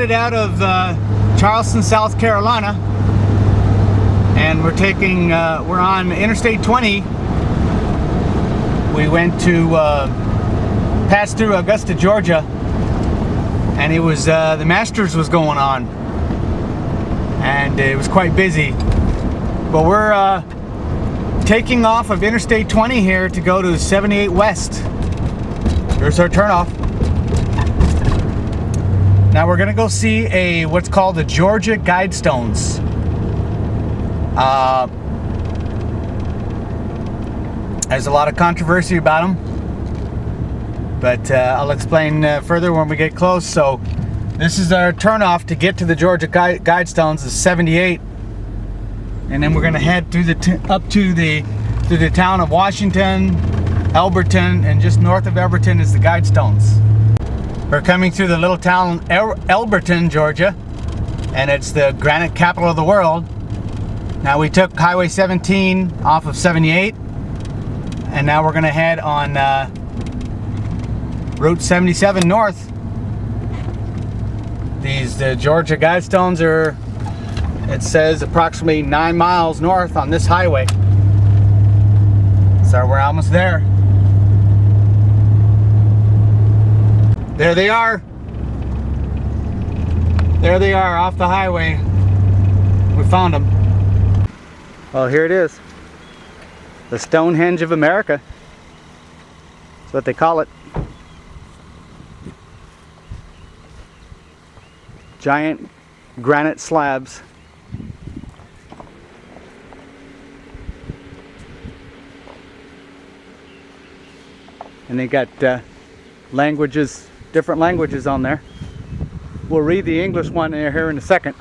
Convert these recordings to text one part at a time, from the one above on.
headed out of Charleston, South Carolina, and we're on Interstate 20. We went to pass through Augusta, Georgia, and it was the Masters was going on, and it was quite busy. But we're taking off of Interstate 20 here to go to 78 West. Here's our turnoff. Now we're gonna go see what's called the Georgia Guidestones. There's a lot of controversy about them, but I'll explain further when we get close. So this is our turnoff to get to the Georgia Guidestones, is 78, and then we're gonna head through up to the town of Washington, Elberton, and just north of Elberton is the Guidestones. We're coming through the little town Elberton, Georgia, and it's the granite capital of the world. Now we took Highway 17 off of 78, and now we're going to head on Route 77 north. The Georgia Guidestones are, it says, approximately 9 miles north on this highway. So we're almost there. There they are. There they are off the highway. We found them. Well, here it is. The Stonehenge of America. That's what they call it. Giant granite slabs. And they got languages, different languages on there. We'll read the English one here in a second.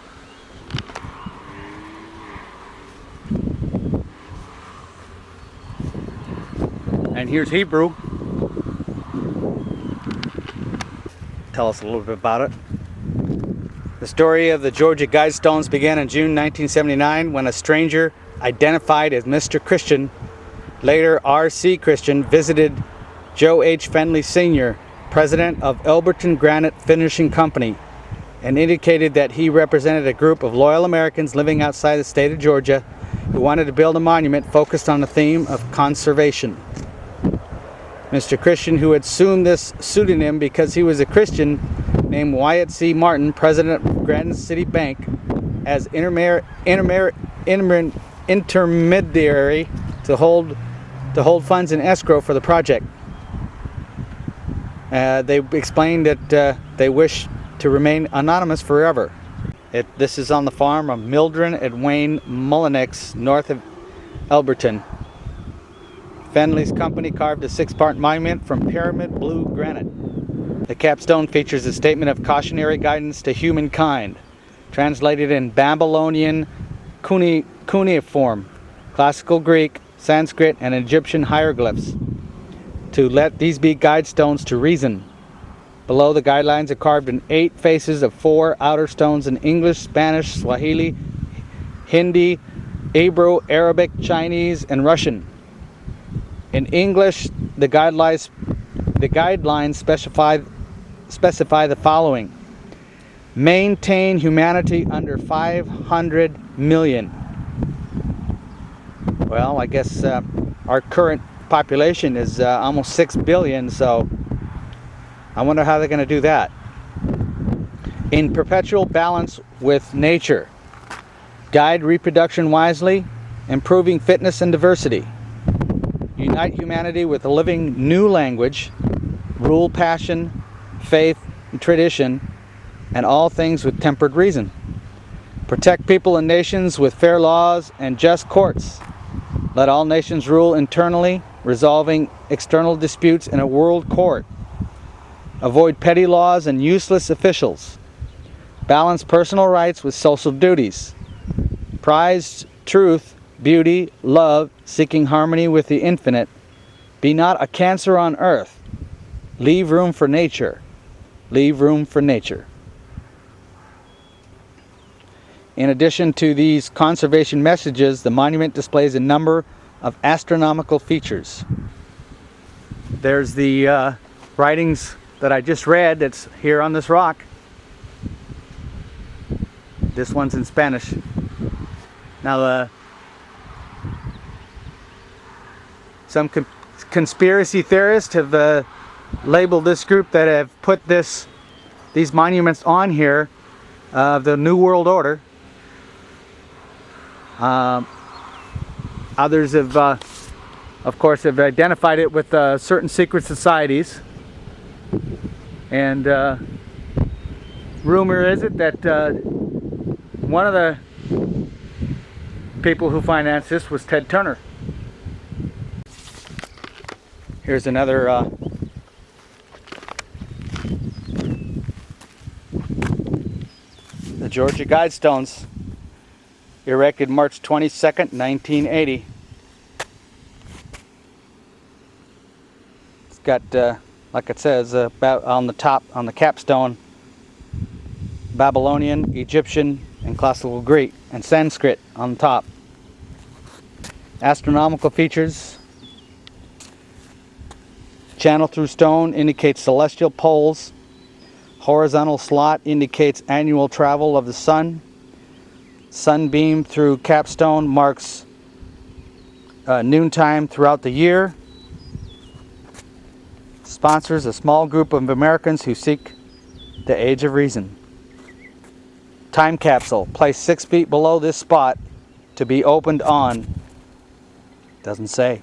And here's Hebrew. Tell us a little bit about it. The story of the Georgia Guidestones began in June 1979 when a stranger identified as Mr. Christian, later R.C. Christian, visited Joe H. Fenley Sr., president of Elberton Granite Finishing Company, and indicated that he represented a group of loyal Americans living outside the state of Georgia who wanted to build a monument focused on the theme of conservation. Mr. Christian, who had assumed this pseudonym because he was a Christian, named Wyatt C. Martin, president of Granite City Bank, as intermediary to hold funds in escrow for the project. They explained that they wish to remain anonymous forever. This is on the farm of Mildred and Wayne Mullinex, north of Elberton. Fenley's company carved a 6-part monument from pyramid blue granite. The capstone features a statement of cautionary guidance to humankind, translated in Babylonian cuneiform, Classical Greek, Sanskrit, and Egyptian hieroglyphs, to let these be guidestones to reason. Below, the guidelines are carved in 8 faces of 4 outer stones in English, Spanish, Swahili, Hindi, Hebrew, Arabic, Chinese, and Russian. In English, the guidelines specify the following: maintain humanity under 500 million. Well, I guess our current population is almost 6 billion, so I wonder how they're going to do that. In perpetual balance with nature, guide reproduction wisely, improving fitness and diversity. Unite humanity with a living new language, rule passion, faith, and tradition, and all things with tempered reason. Protect people and nations with fair laws and just courts. Let all nations rule internally, resolving external disputes in a world court. Avoid petty laws and useless officials. Balance personal rights with social duties. Prize truth, beauty, love, seeking harmony with the infinite. Be not a cancer on earth. Leave room for nature. Leave room for nature. In addition to these conservation messages, the monument displays a number of astronomical features. There's the writings that I just read that's here on this rock. This one's in Spanish. Now, some conspiracy theorists have labeled this group that have put these monuments on here the New World Order. Others have, of course, have identified it with certain secret societies. And rumor is it that one of the people who financed this was Ted Turner. Here's another the Georgia Guidestones, erected March 22nd, 1980. It's got, like it says, about on the top, on the capstone, Babylonian, Egyptian, and Classical Greek, and Sanskrit on the top. Astronomical features. Channel through stone indicates celestial poles. Horizontal slot indicates annual travel of the sun. Sunbeam through capstone marks noontime throughout the year. Sponsors a small group of Americans who seek the age of reason. Time capsule placed 6 feet below this spot to be opened on. Doesn't say.